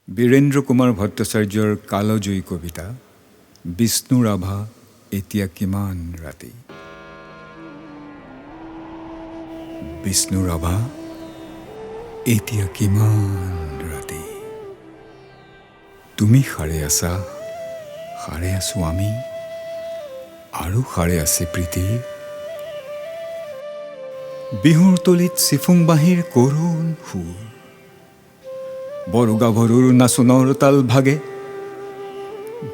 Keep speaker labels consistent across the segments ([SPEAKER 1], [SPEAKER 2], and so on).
[SPEAKER 1] বীৰেন্দ্ৰ কুমাৰ ভট্টাচাৰ্যৰ কালজয়ী কবিতা বিষ্ণু ৰাভা এতিয়া কিমান ৰাতি। বিষ্ণু ৰাভা এতিয়া কিমান ৰাতি। তুমি সাৰে আছা, সাৰে আছো আমি, আৰু সাৰে আছে প্ৰীতি। বিহুৰ তলিত চিফুং বাঁহীৰ কৰুণ সুৰ, বৰগাভৰুৰ নাচনৰ তাল ভাগে,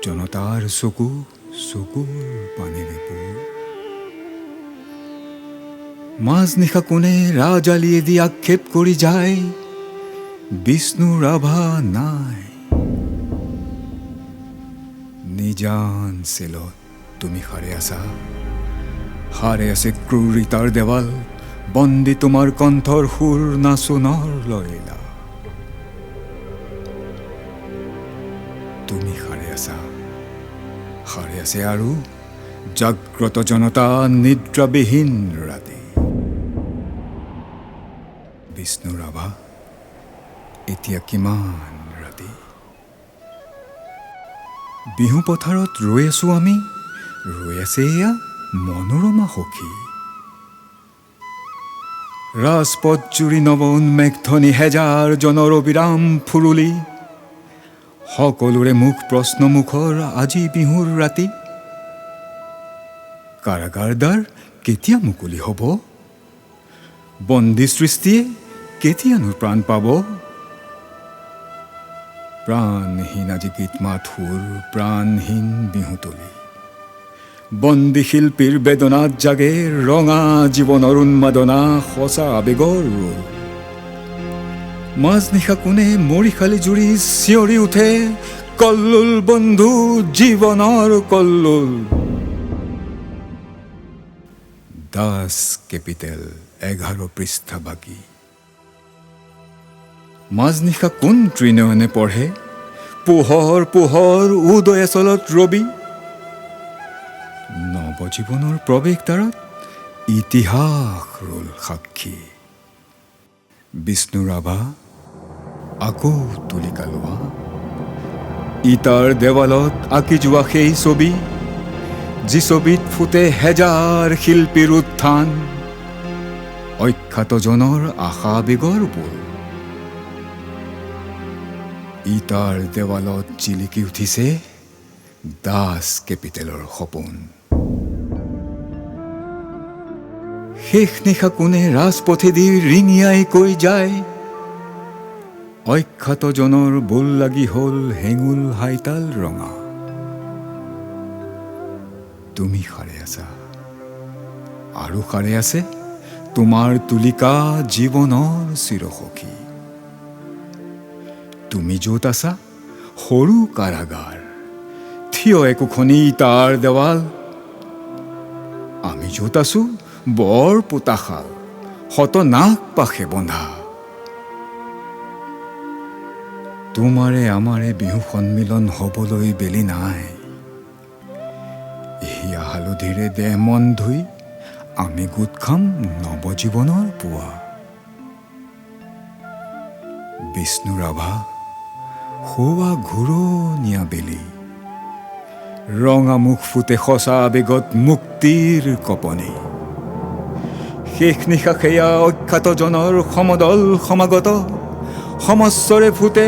[SPEAKER 1] জনতাৰ চকু চকুৰ পানীৰে পোৰ। মাজনিশা কোনে ৰাজালিয়ে দি আক্ষেপ কৰি যায়, বিষ্ণু ৰাভা নাই। নিজান চেলত তুমি সাৰে আছা, সাৰে আছে ক্ৰূৰিতাৰ দেৱাল, বন্দী তোমাৰ কণ্ঠৰ সুৰ নাচনৰ লয়লা। তুমি সাৰে আছা, সাৰে আছে আৰু জাগ্ৰত জনতা নিদ্ৰাবিহীন ৰাতি। বিষ্ণু ৰাভা এতিয়া কিমান ৰাতি। বিহু পথাৰত ৰৈ আছো আমি, ৰৈ আছে এয়া মনোৰমা সখী। ৰাজপথ জুৰি নৱ উন্মেষ ধ্বনি, হেজাৰ জনৰ অবিৰাম ফুৰুলি, সকলোৰে মুখ প্ৰশ্নমুখৰ আজি বিহুৰ ৰাতি। কাৰাগাৰ দ্বাৰ কেতিয়া মুকলি হ'ব, বন্দী সৃষ্টিয়ে কেতিয়ানো প্ৰাণ পাব। প্ৰাণহীন আজি গীত মাত সুৰ, প্ৰাণহীন বিহুতলী, বন্দী শিল্পীৰ বেদনাত জাগে ৰঙা জীৱনৰ উন্মাদনা, সঁচা আবেগৰ ৰূপ। মাজনিশা কোনে মৰিশালি জুৰি চিঞৰি উঠে, কল্লোল বন্ধু জীৱনৰ কল্লোল। দাস কেপিটেল 11 পৃষ্ঠা বাকী। মাজনিশা কোন ত্ৰিনয়নে পঢ়ে, পোহৰ পোহৰ উদয় চলত ৰবি। নৱজীৱনৰ প্ৰৱেশ দ্বাৰত ইতিহাস ৰল সাক্ষী। বিষ্ণু ৰাভা আকৌ তুলিকা লোৱা, ইটাৰ দেৱালত আঁকি যোৱা সেই ছবি, যি ছবিত ফুটে হেজাৰ শিল্পীৰ উত্থান, অখ্যাতজনৰ আশা আবেগৰ বোল। ইটাৰ দেৱালত জিলিকি উঠিছে দাস কেপিটেলৰ সপোন। শেষ নিশা কোনে ৰাজপথেদি ৰিঙিয়াই কৈ যায়, অখ্যাতজনৰ বোল লাগি হ'ল হেঙুল হাইতাল ৰঙা। তুমি সাৰে আছা, আৰু সাৰে আছে তোমাৰ তুলিকা জীৱনৰ চিৰসখী। তুমি য'ত আছা সৰু কাৰাগাৰ, থিয় একোখনি ইটাৰ দেৱাল। আমি য'ত আছো বৰ পোতাশাল, শত নাক পাশে বন্ধা। তোমাৰে আমাৰে বিহু সন্মিলন হবলৈ বেলি নাই। হিয়া হালধিৰে দেহ মন ধুই আমি গোট খাম নৱজীৱনৰ পুৱা। বিষ্ণু ৰাভা হোৱা ঘূৰণীয়া বেলি, ৰঙা মুখ ফুটে সঁচা আবেগত মুক্তিৰ কপনি। শেষ নিশা সেয়া অখ্যাতজনৰ সমদল সমাগত, সমস্বৰে ফুটে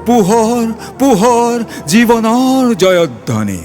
[SPEAKER 1] পোহৰ পোহৰ জীৱনৰ জয়ধ্বনি।